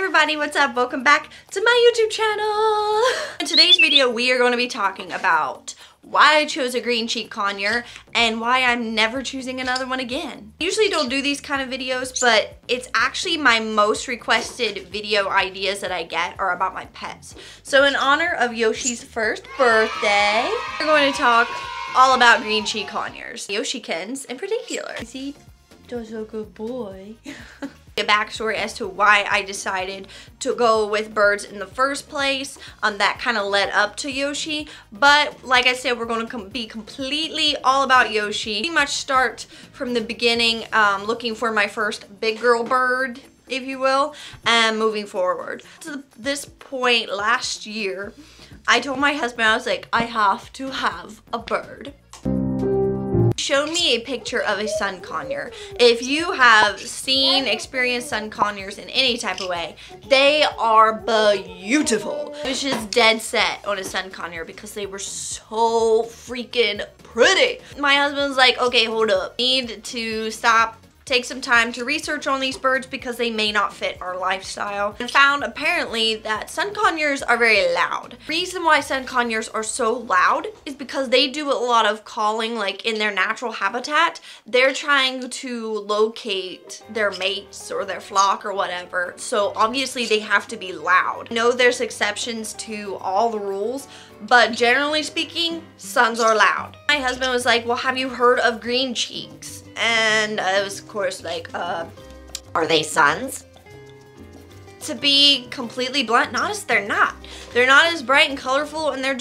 Everybody, what's up? Welcome back to my YouTube channel. In today's video, we are going to be talking about why I chose a Green Cheek Conure and why I'm never choosing another one again. I usually don't do these kind of videos, but it's actually my most requested video ideas that I get are about my pets. So in honor of Yoshi's first birthday, we're going to talk all about Green Cheek Conures. Yoshikens in particular. Is he does a good boy? A backstory as to why I decided to go with birds in the first place. That kind of led up to Yoshi, but like I said, we're going to be completely all about Yoshi. Pretty much start from the beginning, looking for my first big girl bird, if you will, and moving forward. To this point last year, I told my husband, I was like, I have to have a bird. Showed me a picture of a sun conure. If you have experienced sun conures in any type of way, they are beautiful. I was just dead set on a sun conure because they were so freaking pretty. My husband's like, okay, hold up. Need to stop. Take some time to research on these birds because they may not fit our lifestyle, and found apparently that sun conures are very loud. The reason why sun conures are so loud is because they do a lot of calling, like in their natural habitat. They're trying to locate their mates or their flock or whatever, so obviously they have to be loud. I know there's exceptions to all the rules, but generally speaking, suns are loud. My husband was like, well, have you heard of green cheeks? And I was, of course, like, are they suns? To be completely blunt, they're not. They're not as bright and colorful, and they're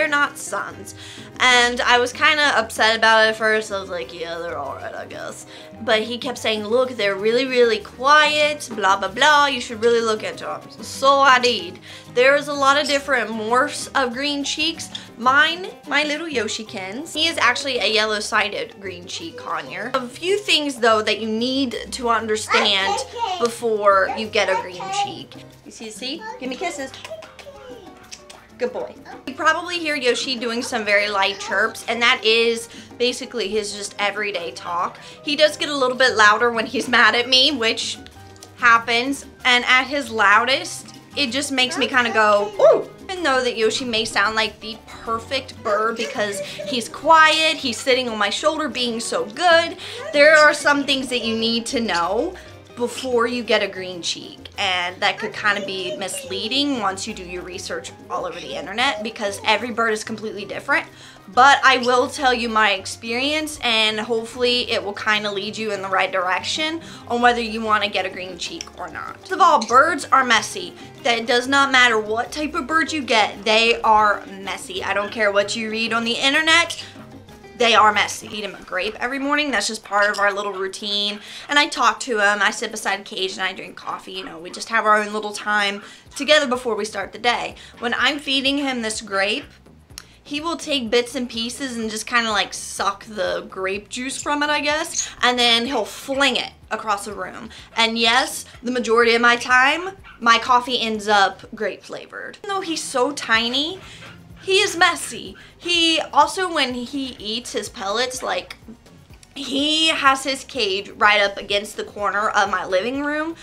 not suns. And I was kind of upset about it at first. I was like, yeah, they're alright, I guess. But he kept saying, look, they're really, really quiet, blah, blah, blah. You should really look into them. So I did. There's a lot of different morphs of green cheeks. Mine, my little Yoshikens, he is actually a yellow-sided green cheek conure. A few things, though, that you need to understand before you get a green cheek. You see? Give me kisses. Good boy. You probably hear Yoshi doing some very light chirps, and that is basically his just everyday talk. He does get a little bit louder when he's mad at me, which happens, and at his loudest, it just makes me kind of go, ooh. Even though that Yoshi may sound like the perfect bird because he's quiet, he's sitting on my shoulder being so good, there are some things that you need to know before you get a green cheek, and that could kind of be misleading once you do your research all over the internet because every bird is completely different. But I will tell you my experience, and hopefully it will kind of lead you in the right direction on whether you want to get a green cheek or not. First of all, birds are messy. That does not matter what type of bird you get, they are messy. I don't care what you read on the internet. They are messy. Feed him a grape every morning. That's just part of our little routine. And I talk to him. I sit beside a cage and I drink coffee. You know, we just have our own little time together before we start the day. When I'm feeding him this grape, he will take bits and pieces and just kind of like suck the grape juice from it, I guess. And then he'll fling it across the room. And yes, the majority of my time, my coffee ends up grape flavored. Even though he's so tiny, he is messy. He also, when he eats his pellets, like, he has his cage right up against the corner of my living room,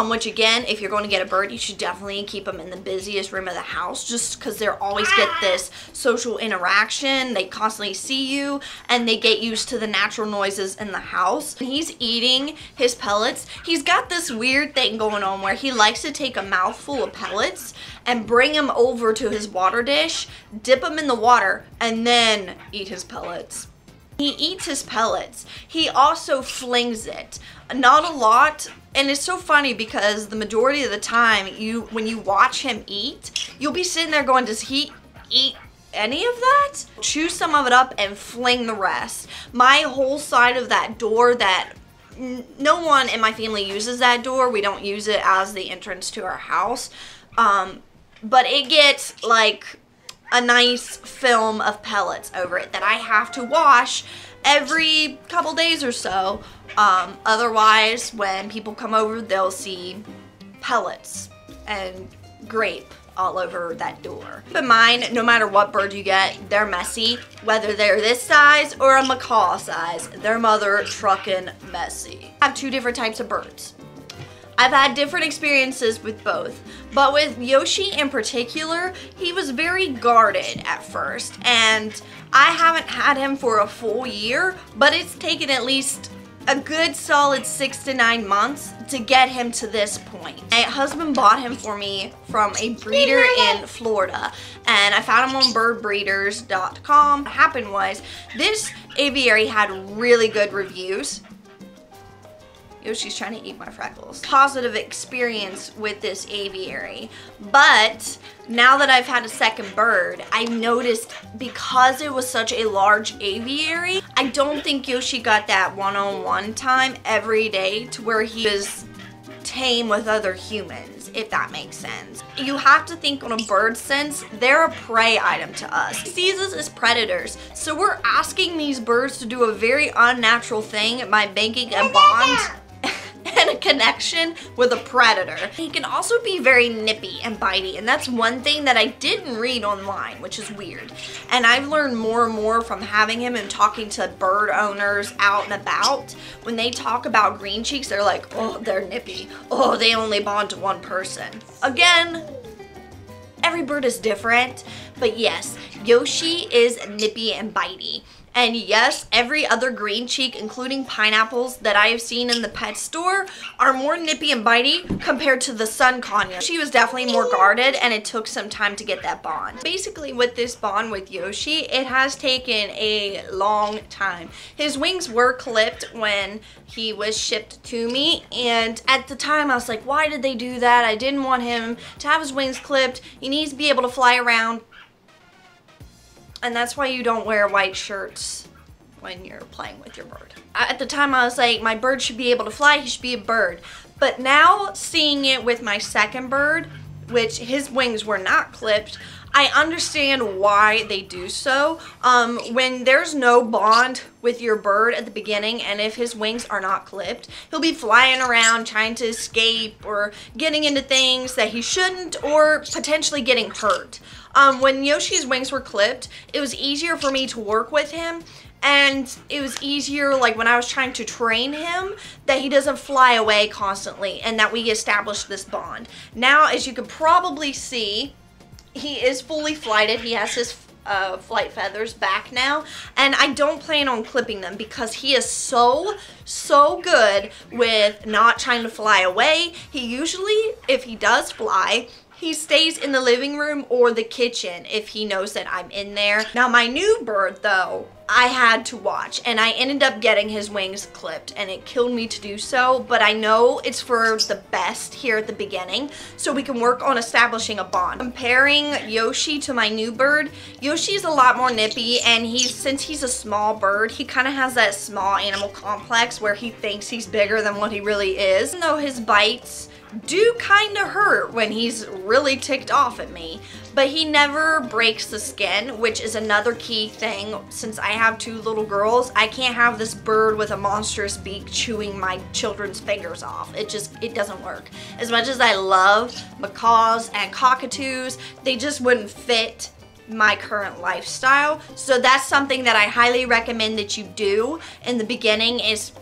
which again, if you're going to get a bird, you should definitely keep them in the busiest room of the house just because they always get this social interaction. They constantly see you and they get used to the natural noises in the house. When he's eating his pellets, he's got this weird thing going on where he likes to take a mouthful of pellets and bring them over to his water dish, dip them in the water, and then eat his pellets. He eats his pellets. He also flings it. Not a lot, and it's so funny because the majority of the time, when you watch him eat, you'll be sitting there going, does he eat any of that? Chew some of it up and fling the rest. My whole side of that door, that no one in my family uses that door. We don't use it as the entrance to our house. But it gets like a nice film of pellets over it that I have to wash every couple days or so. Otherwise, when people come over, they'll see pellets and grape all over that door. Keep in mind, no matter what bird you get, they're messy. Whether they're this size or a macaw size, their mother truckin' messy. I have two different types of birds. I've had different experiences with both, but with Yoshi in particular, he was very guarded at first, and I haven't had him for a full year, but it's taken at least a good solid 6 to 9 months to get him to this point. My husband bought him for me from a breeder in Florida, and I found him on birdbreeders.com. What happened was, this aviary had really good reviews. Yoshi's trying to eat my freckles. Positive experience with this aviary, but now that I've had a second bird, I've noticed because it was such a large aviary, I don't think Yoshi got that one-on-one time every day to where he was tame with other humans, if that makes sense. You have to think on a bird sense, they're a prey item to us. He sees us as predators, so we're asking these birds to do a very unnatural thing by making a bond and a connection with a predator. He can also be very nippy and bitey, and that's one thing that I didn't read online, which is weird. And I've learned more and more from having him and talking to bird owners out and about. When they talk about green cheeks, they're like, oh, they're nippy. Oh, they only bond to one person. Again, every bird is different, but yes, Yoshi is nippy and bitey. And yes, every other green cheek, including pineapples that I have seen in the pet store, are more nippy and bitey compared to the sun conure. She was definitely more guarded, and it took some time to get that bond. Basically, with this bond with Yoshi, it has taken a long time. His wings were clipped when he was shipped to me, and at the time I was like, why did they do that? I didn't want him to have his wings clipped. He needs to be able to fly around. And that's why you don't wear white shirts when you're playing with your bird. At the time I was like, my bird should be able to fly, he should be a bird. But now seeing it with my second bird, which his wings were not clipped, I understand why they do so. When there's no bond with your bird at the beginning, and if his wings are not clipped, he'll be flying around trying to escape or getting into things that he shouldn't, or potentially getting hurt. When Yoshi's wings were clipped, it was easier for me to work with him, and it was easier, like when I was trying to train him, that he doesn't fly away constantly, and that we established this bond. Now, as you can probably see, he is fully flighted. He has his flight feathers back now, and I don't plan on clipping them because he is so good with not trying to fly away. He usually, if he does fly, he stays in the living room or the kitchen if he knows that I'm in there. Now my new bird though, I had to watch, and I ended up getting his wings clipped, and it killed me to do so, but I know it's for the best here at the beginning, so we can work on establishing a bond. Comparing Yoshi to my new bird, Yoshi's a lot more nippy, and since he's a small bird, he kind of has that small animal complex where he thinks he's bigger than what he really is. Even though his bites do kind of hurt when he's really ticked off at me, but he never breaks the skin, which is another key thing. Since I have 2 little girls, I can't have this bird with a monstrous beak chewing my children's fingers off. It doesn't work. As much as I love macaws and cockatoos, they just wouldn't fit my current lifestyle. So that's something that I highly recommend that you do in the beginning, is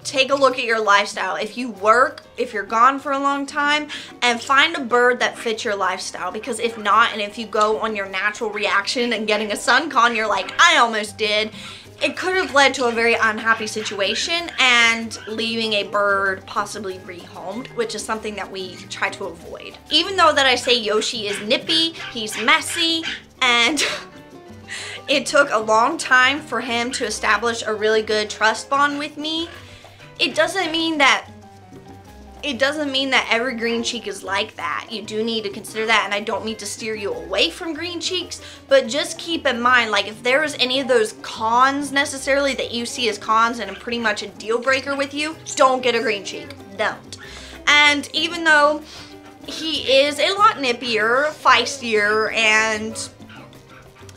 take a look at your lifestyle. If you work, if you're gone for a long time, and find a bird that fits your lifestyle, because if not, and if you go on your natural reaction and getting a sun conure like I almost did, it could have led to a very unhappy situation and leaving a bird possibly rehomed, which is something that we try to avoid. Even though that I say Yoshi is nippy, he's messy, and it took a long time for him to establish a really good trust bond with me, it doesn't mean that every green cheek is like that. You do need to consider that, and I don't mean to steer you away from green cheeks, but just keep in mind, like, if there is any of those cons necessarily that you see as cons and pretty much a deal breaker with you, don't get a green cheek. Don't. And even though he is a lot nippier, feistier, and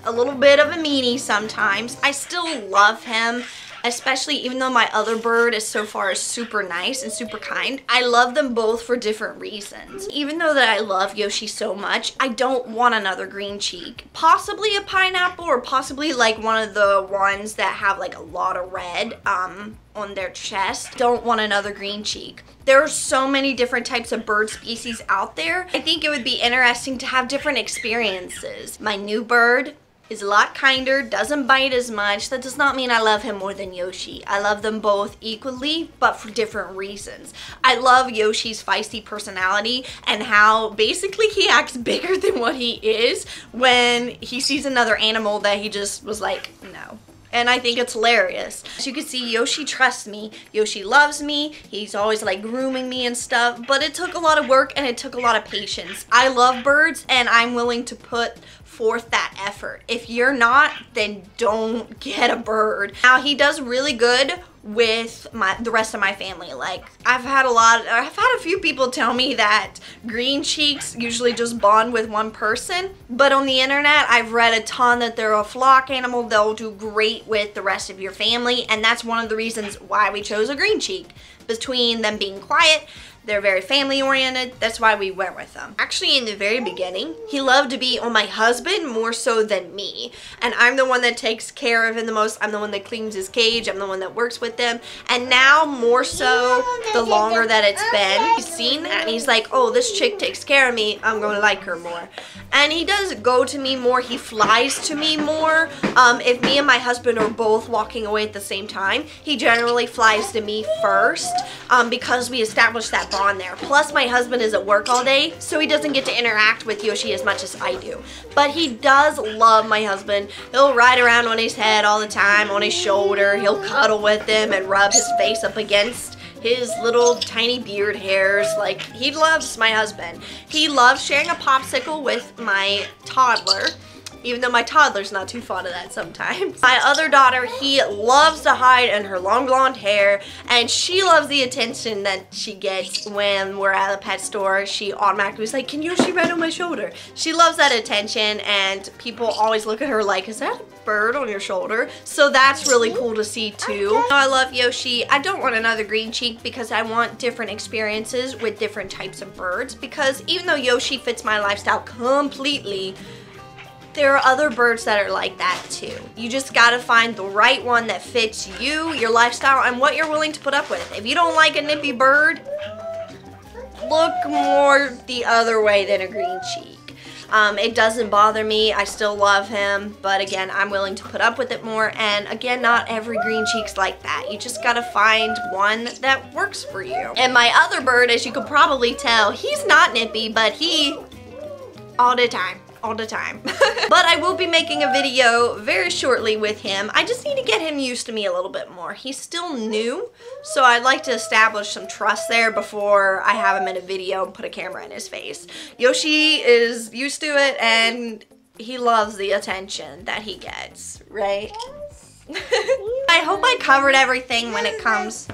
a little bit of a meanie sometimes, I still love him, especially even though my other bird is so far super nice and super kind. I love them both for different reasons. Even though that I love Yoshi so much, I don't want another green cheek. Possibly a pineapple, or possibly like one of the ones that have like a lot of red on their chest. Don't want another green cheek. There are so many different types of bird species out there. I think it would be interesting to have different experiences. My new bird is a lot kinder, doesn't bite as much. That does not mean I love him more than Yoshi. I love them both equally, but for different reasons. I love Yoshi's feisty personality and how basically he acts bigger than what he is when he sees another animal that he just was like, no. And I think it's hilarious. As you can see, Yoshi trusts me. Yoshi loves me. He's always like grooming me and stuff. But it took a lot of work and it took a lot of patience. I love birds and I'm willing to put forth that effort. If you're not, then don't get a bird. Now, he does really good with the rest of my family. Like, I've had a few people tell me that green cheeks usually just bond with one person, but on the internet I've read a ton that they're a flock animal. They'll do great with the rest of your family, and that's one of the reasons why we chose a green cheek. Between them being quiet, they're very family oriented. That's why we went with them. Actually, in the very beginning, he loved to be on my husband more so than me. And I'm the one that takes care of him the most. I'm the one that cleans his cage. I'm the one that works with them. And now, more so, the longer that it's been, he's seen that and he's like, oh, this chick takes care of me. I'm gonna like her more. And he does go to me more. He flies to me more. If me and my husband are both walking away at the same time, he generally flies to me first because we established that bond there. Plus, my husband is at work all day, so he doesn't get to interact with Yoshi as much as I do. But he does love my husband. He'll ride around on his head all the time, on his shoulder. He'll cuddle with him and rub his face up against his little tiny beard hairs. Like, he loves my husband. He loves sharing a popsicle with my toddler, even though my toddler's not too fond of that sometimes. My other daughter, he loves to hide in her long blonde hair, and she loves the attention that she gets when we're at a pet store. She automatically is like, can Yoshi ride on my shoulder? She loves that attention, and people always look at her like, is that a bird on your shoulder? So that's really cool to see too. I love Yoshi. I don't want another green cheek because I want different experiences with different types of birds, because even though Yoshi fits my lifestyle completely, there are other birds that are like that too. You just gotta find the right one that fits you, your lifestyle, and what you're willing to put up with. If you don't like a nippy bird, look more the other way than a green cheek. It doesn't bother me. I still love him, but again, I'm willing to put up with it more. And again, not every green cheek's like that. You just gotta find one that works for you. And my other bird, as you could probably tell, he's not nippy, but he, all the time. But I will be making a video very shortly with him. I just need to get him used to me a little bit more. He's still new, so I'd like to establish some trust there before I have him in a video and put a camera in his face. Yoshi is used to it, and he loves the attention that he gets, right? I hope I covered everything when it comes.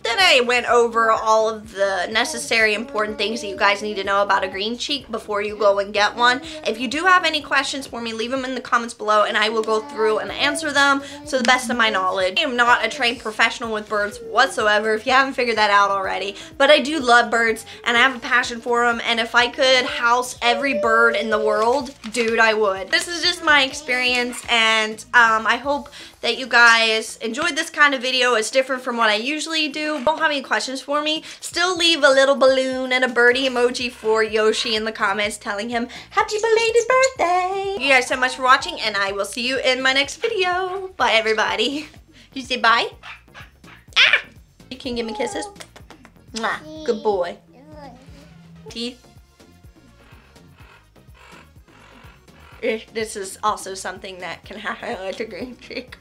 Then I went over all of the necessary important things that you guys need to know about a green cheek before you go and get one. If you do have any questions for me, leave them in the comments below and I will go through and answer them to the best of my knowledge. I am not a trained professional with birds whatsoever, if you haven't figured that out already, but I do love birds and I have a passion for them, and if I could house every bird in the world, dude, I would. This is just my experience, and I hope that you guys enjoyed this kind of video. It's different from what I usually do. Don't have any questions for me, still leave a little balloon and a birdie emoji for Yoshi in the comments telling him happy belated birthday. Thank you guys so much for watching, and I will see you in my next video. Bye, everybody. You say bye? Ah! You can give me kisses. Mwah. Good boy. Teeth. This is also something that can happen with a green cheek.